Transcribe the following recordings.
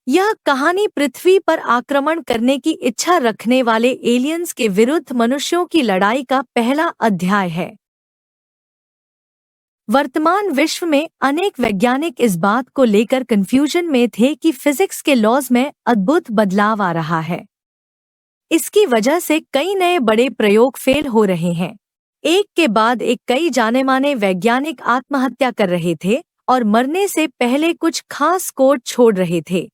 यह कहानी पृथ्वी पर आक्रमण करने की इच्छा रखने वाले एलियंस के विरुद्ध मनुष्यों की लड़ाई का पहला अध्याय है। वर्तमान विश्व में अनेक वैज्ञानिक इस बात को लेकर कंफ्यूजन में थे कि फिजिक्स के लॉज में अद्भुत बदलाव आ रहा है। इसकी वजह से कई नए बड़े प्रयोग फेल हो रहे हैं। एक के बाद एक कई जाने-माने वैज्ञानिक आत्महत्या कर रहे थे और मरने से पहले कुछ खास कोड छोड़ रहे थे।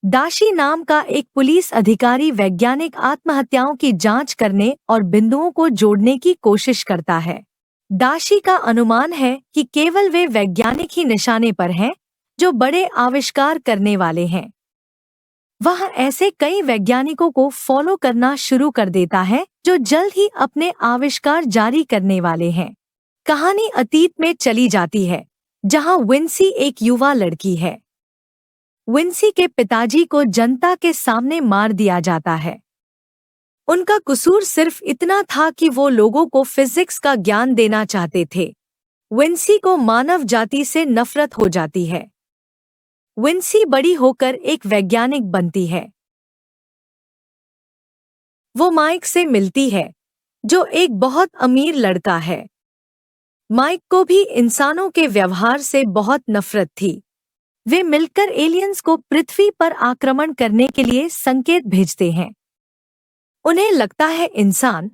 दाशी नाम का एक पुलिस अधिकारी वैज्ञानिक आत्महत्याओं की जांच करने और बिंदुओं को जोड़ने की कोशिश करता है। दाशी का अनुमान है कि केवल वे वैज्ञानिक ही निशाने पर हैं जो बड़े आविष्कार करने वाले हैं। वह ऐसे कई वैज्ञानिकों को फॉलो करना शुरू कर देता है जो जल्द ही अपने आविष्कार जारी करने वाले हैं। कहानी अतीत में चली जाती है, जहां विंसी एक युवा लड़की है। विंसी के पिताजी को जनता के सामने मार दिया जाता है। उनका कसूर सिर्फ इतना था कि वो लोगों को फिजिक्स का ज्ञान देना चाहते थे। विंसी को मानव जाति से नफरत हो जाती है। विंसी बड़ी होकर एक वैज्ञानिक बनती है। वो माइक से मिलती है, जो एक बहुत अमीर लड़का है। माइक को भी इंसानों के व्यवहार से बहुत नफरत थी। वे मिलकर एलियंस को पृथ्वी पर आक्रमण करने के लिए संकेत भेजते हैं। उन्हें लगता है इंसान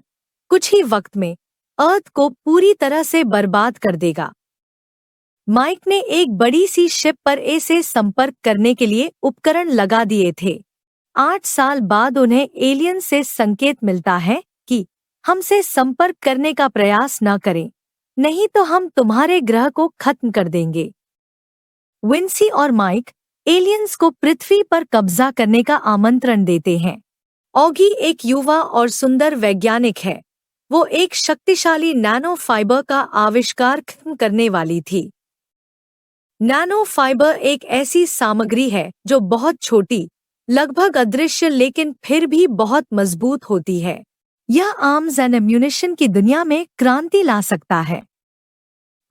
कुछ ही वक्त में अर्थ को पूरी तरह से बर्बाद कर देगा। माइक ने एक बड़ी सी शिप पर से संपर्क करने के लिए उपकरण लगा दिए थे। 8 साल बाद उन्हें एलियन से संकेत मिलता है कि हमसे संपर्क करने का प्रयास न करें, नहीं तो हम तुम्हारे ग्रह को खत्म कर देंगे। विंसी और माइक एलियंस को पृथ्वी पर कब्जा करने का आमंत्रण देते हैं। ऑगी एक युवा और सुंदर वैज्ञानिक है। वो एक शक्तिशाली नैनो फाइबर का आविष्कार करने वाली थी। नैनो फाइबर एक ऐसी सामग्री है जो बहुत छोटी, लगभग अदृश्य लेकिन फिर भी बहुत मजबूत होती है। यह आर्म्स एंड एम्यूनिशन की दुनिया में क्रांति ला सकता है।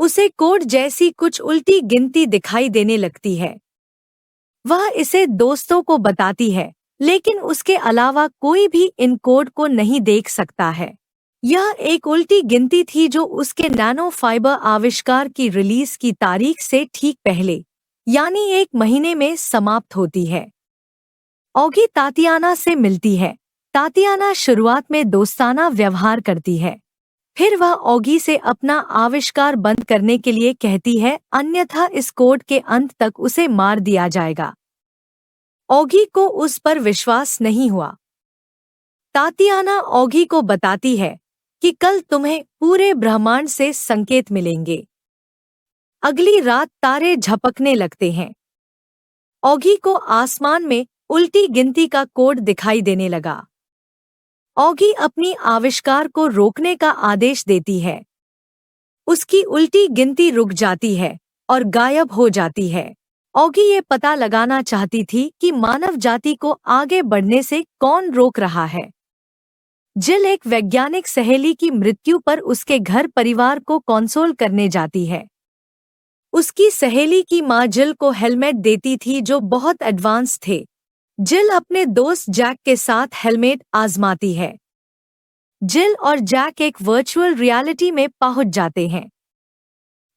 उसे कोड जैसी कुछ उल्टी गिनती दिखाई देने लगती है। वह इसे दोस्तों को बताती है, लेकिन उसके अलावा कोई भी इन कोड को नहीं देख सकता है। यह एक उल्टी गिनती थी जो उसके नैनो फाइबर आविष्कार की रिलीज की तारीख से ठीक पहले, यानी 1 महीने में समाप्त होती है। ऑगी तातियाना से मिलती है। तातियाना शुरुआत में दोस्ताना व्यवहार करती है। फिर वह ऑगी से अपना आविष्कार बंद करने के लिए कहती है, अन्यथा इस कोड के अंत तक उसे मार दिया जाएगा। ऑगी को उस पर विश्वास नहीं हुआ। तातियाना ऑगी को बताती है कि कल तुम्हें पूरे ब्रह्मांड से संकेत मिलेंगे। अगली रात तारे झपकने लगते हैं। ऑगी को आसमान में उल्टी गिनती का कोड दिखाई देने लगा। ऑगी अपनी आविष्कार को रोकने का आदेश देती है। उसकी उल्टी गिनती रुक जाती है और गायब हो जाती है। ऑगी ये पता लगाना चाहती थी कि मानव जाति को आगे बढ़ने से कौन रोक रहा है। जिल एक वैज्ञानिक सहेली की मृत्यु पर उसके घर परिवार को कंसोल करने जाती है। उसकी सहेली की मां जिल को हेलमेट देती थी जो बहुत एडवांस थे। जिल अपने दोस्त जैक के साथ हेलमेट आजमाती है। जिल और जैक एक वर्चुअल रियलिटी में पहुंच जाते हैं।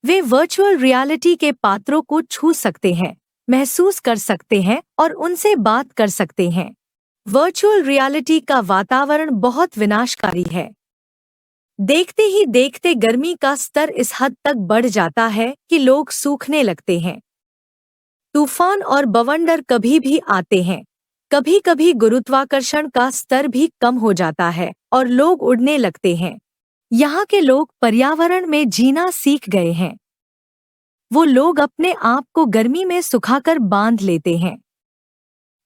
वे वर्चुअल रियलिटी के पात्रों को छू सकते हैं, महसूस कर सकते हैं और उनसे बात कर सकते हैं। वर्चुअल रियलिटी का वातावरण बहुत विनाशकारी है। देखते ही देखते गर्मी का स्तर इस हद तक बढ़ जाता है कि लोग सूखने लगते हैं। तूफान और बवंडर कभी भी आते हैं। कभी कभी गुरुत्वाकर्षण का स्तर भी कम हो जाता है और लोग उड़ने लगते हैं। यहाँ के लोग पर्यावरण में जीना सीख गए हैं। वो लोग अपने आप को गर्मी में सुखाकर बांध लेते हैं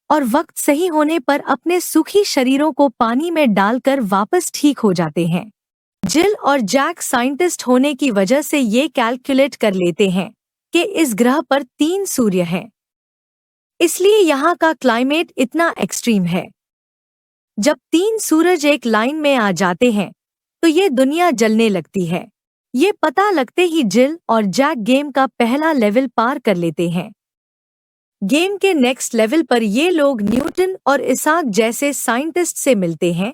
और वक्त सही होने पर अपने सूखी शरीरों को पानी में डालकर वापस ठीक हो जाते हैं। जिल और जैक साइंटिस्ट होने की वजह से ये कैलकुलेट कर लेते हैं कि इस ग्रह पर 3 सूर्य हैं, इसलिए यहाँ का क्लाइमेट इतना एक्सट्रीम है। जब 3 सूरज एक लाइन में आ जाते हैं तो ये दुनिया जलने लगती है। ये पता लगते ही जिल और जैक गेम का पहला लेवल पार कर लेते हैं। गेम के नेक्स्ट लेवल पर ये लोग न्यूटन और इसाक जैसे साइंटिस्ट से मिलते हैं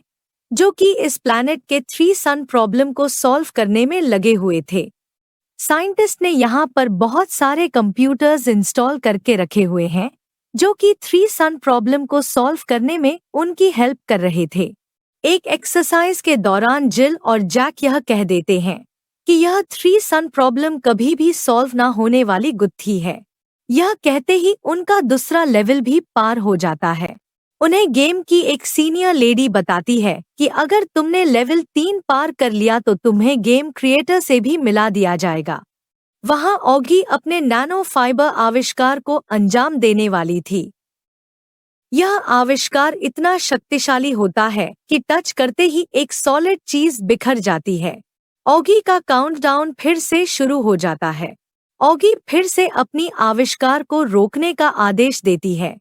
जो कि इस प्लैनेट के 3 सन प्रॉब्लम को सॉल्व करने में लगे हुए थे। साइंटिस्ट ने यहाँ पर बहुत सारे कंप्यूटर्स इंस्टॉल करके रखे हुए हैं जो कि 3 सन प्रॉब्लम को सॉल्व करने में उनकी हेल्प कर रहे थे। एक एक्सरसाइज के दौरान जिल और जैक यह कह देते हैं कि यह 3 सन प्रॉब्लम कभी भी सॉल्व ना होने वाली गुत्थी है। यह कहते ही उनका दूसरा लेवल भी पार हो जाता है। उन्हें गेम की एक सीनियर लेडी बताती है कि अगर तुमने लेवल 3 पार कर लिया तो तुम्हें गेम क्रिएटर से भी मिला दिया जाएगा। वहां ऑगी अपने नैनो फाइबर आविष्कार को अंजाम देने वाली थी। यह आविष्कार इतना शक्तिशाली होता है कि टच करते ही एक सॉलिड चीज बिखर जाती है। ऑगी का काउंटडाउन फिर से शुरू हो जाता है। ऑगी फिर से अपनी आविष्कार को रोकने का आदेश देती है।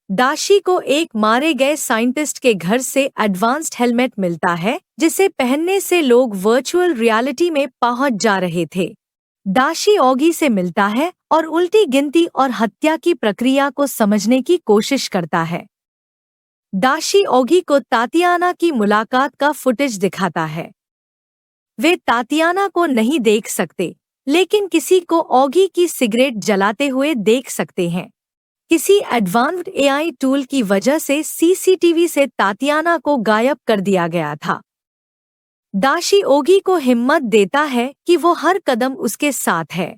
दाशी को एक मारे गए साइंटिस्ट के घर से एडवांस्ड हेलमेट मिलता है जिसे पहनने से लोग वर्चुअल रियलिटी में पहुंच जा रहे थे। दाशी ऑगी से मिलता है और उल्टी गिनती और हत्या की प्रक्रिया को समझने की कोशिश करता है। दाशी ऑगी को तातियाना की मुलाकात का फुटेज दिखाता है। वे तातियाना को नहीं देख सकते, लेकिन किसी को ऑगी की सिगरेट जलाते हुए देख सकते हैं। किसी एडवांस्ड एआई टूल की वजह से सीसीटीवी से तातियाना को गायब कर दिया गया था। दाशी ओगी को हिम्मत देता है कि वो हर कदम उसके साथ है।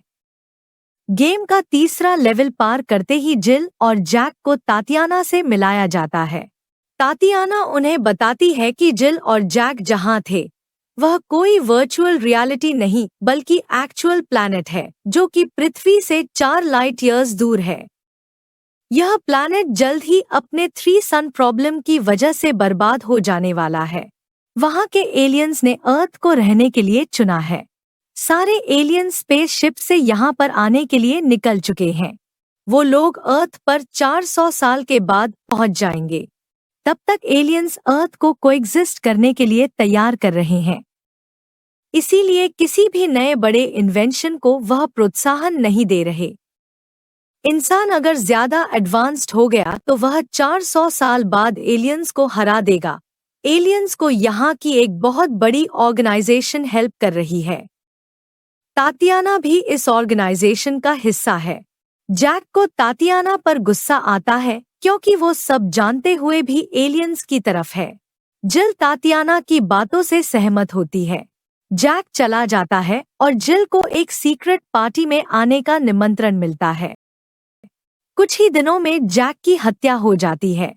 गेम का तीसरा लेवल पार करते ही जिल और जैक को तातियाना से मिलाया जाता है। तातियाना उन्हें बताती है कि जिल और जैक जहां थे वह कोई वर्चुअल रियलिटी नहीं बल्कि एक्चुअल प्लैनेट है जो कि पृथ्वी से 4 लाइट ईयर्स दूर है। यह प्लैनेट जल्द ही अपने 3 सन प्रॉब्लम की वजह से बर्बाद हो जाने वाला है। वहां के एलियंस ने अर्थ को रहने के लिए चुना है। सारे एलियंस स्पेसशिप से यहाँ पर आने के लिए निकल चुके हैं। वो लोग अर्थ पर 400 साल के बाद पहुंच जाएंगे। तब तक एलियंस अर्थ को कोएग्जिस्ट करने के लिए तैयार कर रहे हैं। इसीलिए किसी भी नए बड़े इन्वेंशन को वह प्रोत्साहन नहीं दे रहे। इंसान अगर ज्यादा एडवांस्ड हो गया तो वह 400 साल बाद एलियंस को हरा देगा। एलियंस को यहाँ की एक बहुत बड़ी ऑर्गेनाइजेशन हेल्प कर रही है। तातियाना भी इस ऑर्गेनाइजेशन का हिस्सा है। जैक को तातियाना पर गुस्सा आता है क्योंकि वो सब जानते हुए भी एलियंस की तरफ है। जिल तातियाना की बातों से सहमत होती है। जैक चला जाता है और जिल को एक सीक्रेट पार्टी में आने का निमंत्रण मिलता है। कुछ ही दिनों में जैक की हत्या हो जाती है।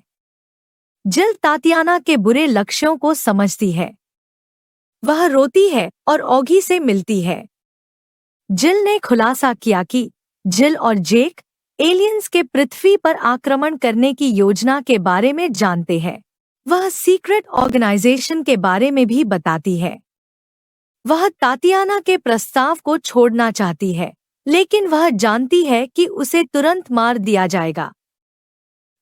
जिल तातियाना के बुरे लक्ष्यों को समझती है। वह रोती है और ऑगी से मिलती है। जिल ने खुलासा किया कि जिल और जेक एलियंस के पृथ्वी पर आक्रमण करने की योजना के बारे में जानते हैं। वह सीक्रेट ऑर्गेनाइजेशन के बारे में भी बताती है। वह तातियाना के प्रस्ताव को छोड़ना चाहती है, लेकिन वह जानती है कि उसे तुरंत मार दिया जाएगा।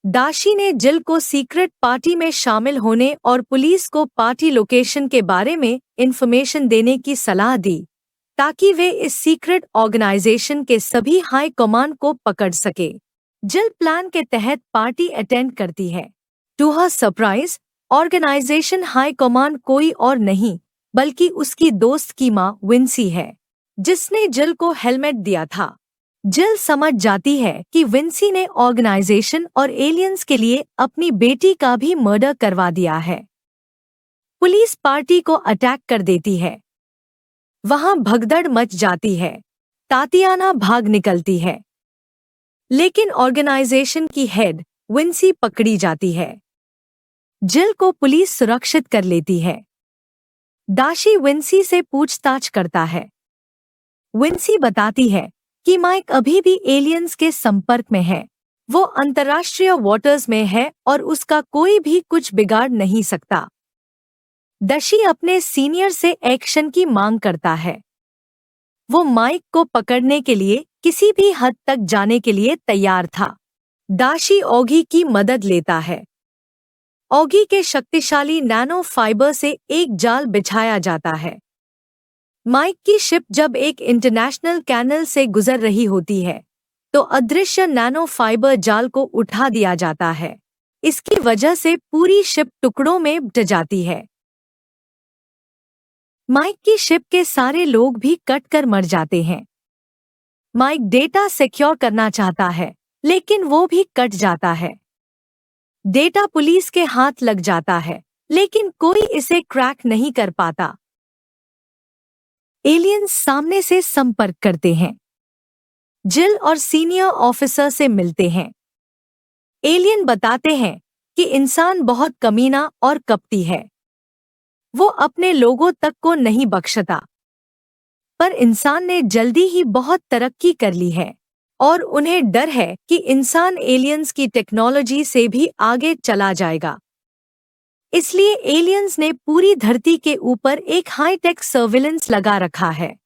दाशी ने जिल को सीक्रेट पार्टी में शामिल होने और पुलिस को पार्टी लोकेशन के बारे में इंफॉर्मेशन देने की सलाह दी ताकि वे इस सीक्रेट ऑर्गेनाइजेशन के सभी हाई कमांड को पकड़ सके। जिल प्लान के तहत पार्टी अटेंड करती है। To her surprise, organisation high command कोई और नहीं बल्कि उसकी दोस्त की मां विंसी है, जिसने जिल को हेलमेट दिया था। जिल समझ जाती है कि विंसी ने ऑर्गेनाइजेशन और एलियंस के लिए अपनी बेटी का भी मर्डर करवा दिया है। पुलिस पार्टी को अटैक कर देती है। वहां भगदड़ मच जाती है। तातियाना भाग निकलती है, लेकिन ऑर्गेनाइजेशन की हेड विंसी पकड़ी जाती है। जिल को पुलिस सुरक्षित कर लेती है। दाशी विंसी से पूछताछ करता है। विंसी बताती है कि माइक अभी भी एलियंस के संपर्क में है। वो अंतर्राष्ट्रीय वाटर्स में है और उसका कोई भी कुछ बिगाड़ नहीं सकता। दाशी अपने सीनियर से एक्शन की मांग करता है। वो माइक को पकड़ने के लिए किसी भी हद तक जाने के लिए तैयार था। दाशी ऑगी की मदद लेता है। ऑगी के शक्तिशाली नैनो फाइबर से एक जाल बिछाया जाता है। माइक की शिप जब एक इंटरनेशनल कैनल से गुजर रही होती है तो अदृश्य नैनो फाइबर जाल को उठा दिया जाता है। इसकी वजह से पूरी शिप टुकड़ों में बट जाती है। माइक की शिप के सारे लोग भी कट कर मर जाते हैं। माइक डेटा सिक्योर करना चाहता है, लेकिन वो भी कट जाता है। डेटा पुलिस के हाथ लग जाता है, लेकिन कोई इसे क्रैक नहीं कर पाता। एलियंस सामने से संपर्क करते हैं। जिल और सीनियर ऑफिसर से मिलते हैं। एलियन बताते हैं कि इंसान बहुत कमीना और कपटी है। वो अपने लोगों तक को नहीं बख्शता। पर इंसान ने जल्दी ही बहुत तरक्की कर ली है और उन्हें डर है कि इंसान एलियंस की टेक्नोलॉजी से भी आगे चला जाएगा। इसलिए एलियंस ने पूरी धरती के ऊपर एक हाईटेक सर्विलेंस लगा रखा है।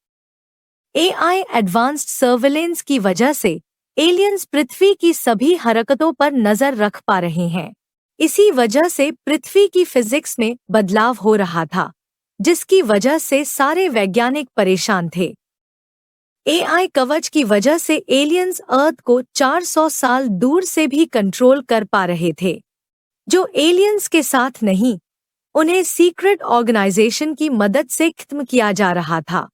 एआई एडवांस्ड सर्विलेंस की वजह से एलियंस पृथ्वी की सभी हरकतों पर नजर रख पा रहे हैं। इसी वजह से पृथ्वी की फिजिक्स में बदलाव हो रहा था, जिसकी वजह से सारे वैज्ञानिक परेशान थे। एआई कवच की वजह से एलियंस अर्थ को 400 साल दूर से भी कंट्रोल कर पा रहे थे। जो एलियंस के साथ नहीं, उन्हें सीक्रेट ऑर्गेनाइजेशन की मदद से खत्म किया जा रहा था।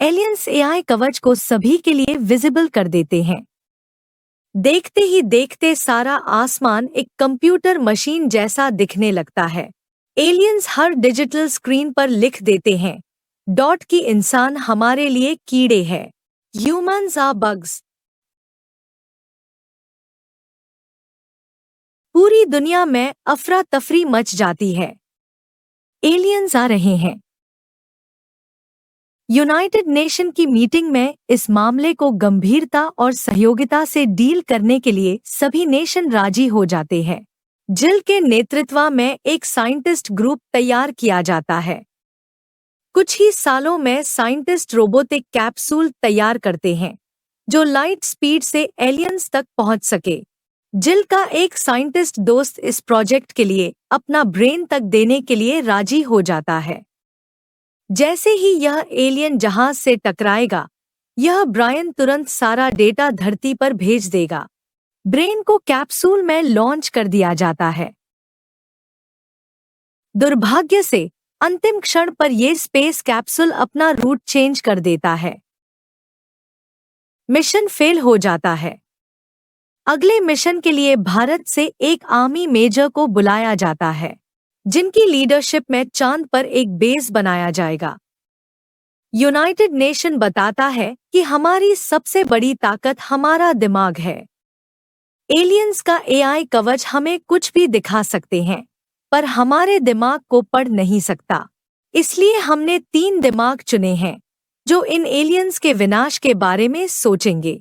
एलियंस एआई कवच को सभी के लिए विजिबल कर देते हैं। देखते ही देखते सारा आसमान एक कंप्यूटर मशीन जैसा दिखने लगता है। एलियंस हर डिजिटल स्क्रीन पर लिख देते हैं डॉट की इंसान हमारे लिए कीड़े हैं। Humans are bugs. पूरी दुनिया में अफरा तफरी मच जाती है। एलियंस आ रहे हैं। यूनाइटेड नेशन की मीटिंग में इस मामले को गंभीरता और सहयोगिता से डील करने के लिए सभी नेशन राजी हो जाते हैं। जिल के नेतृत्व में एक साइंटिस्ट ग्रुप तैयार किया जाता है। कुछ ही सालों में साइंटिस्ट रोबोटिक कैप्सूल तैयार करते हैं जो लाइट स्पीड से एलियंस तक पहुंच सके। जिल का एक साइंटिस्ट दोस्त इस प्रोजेक्ट के लिए अपना ब्रेन तक देने के लिए राजी हो जाता है। जैसे ही यह एलियन जहाज से टकराएगा, यह ब्रायन तुरंत सारा डेटा धरती पर भेज देगा। ब्रेन को कैप्सूल में लॉन्च कर दिया जाता है। दुर्भाग्य से अंतिम क्षण पर यह स्पेस कैप्सूल अपना रूट चेंज कर देता है। मिशन फेल हो जाता है। अगले मिशन के लिए भारत से एक आर्मी मेजर को बुलाया जाता है, जिनकी लीडरशिप में चांद पर एक बेस बनाया जाएगा। यूनाइटेड नेशन बताता है कि हमारी सबसे बड़ी ताकत हमारा दिमाग है। एलियंस का एआई कवच हमें कुछ भी दिखा सकते हैं, पर हमारे दिमाग को पढ़ नहीं सकता। इसलिए हमने 3 दिमाग चुने हैं जो इन एलियंस के विनाश के बारे में सोचेंगे।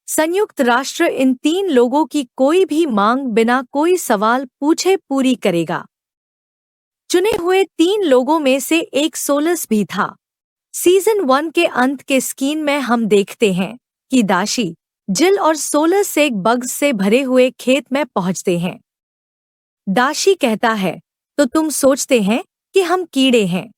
संयुक्त राष्ट्र इन 3 लोगों की कोई भी मांग बिना कोई सवाल पूछे पूरी करेगा। चुने हुए 3 लोगों में से एक सोलस भी था। सीजन 1 के अंत के स्कीन में हम देखते हैं कि दाशी, जिल और सोलस एक बग्स से भरे हुए खेत में पहुंचते हैं। दाशी कहता है, तो तुम सोचते हैं कि हम कीड़े हैं।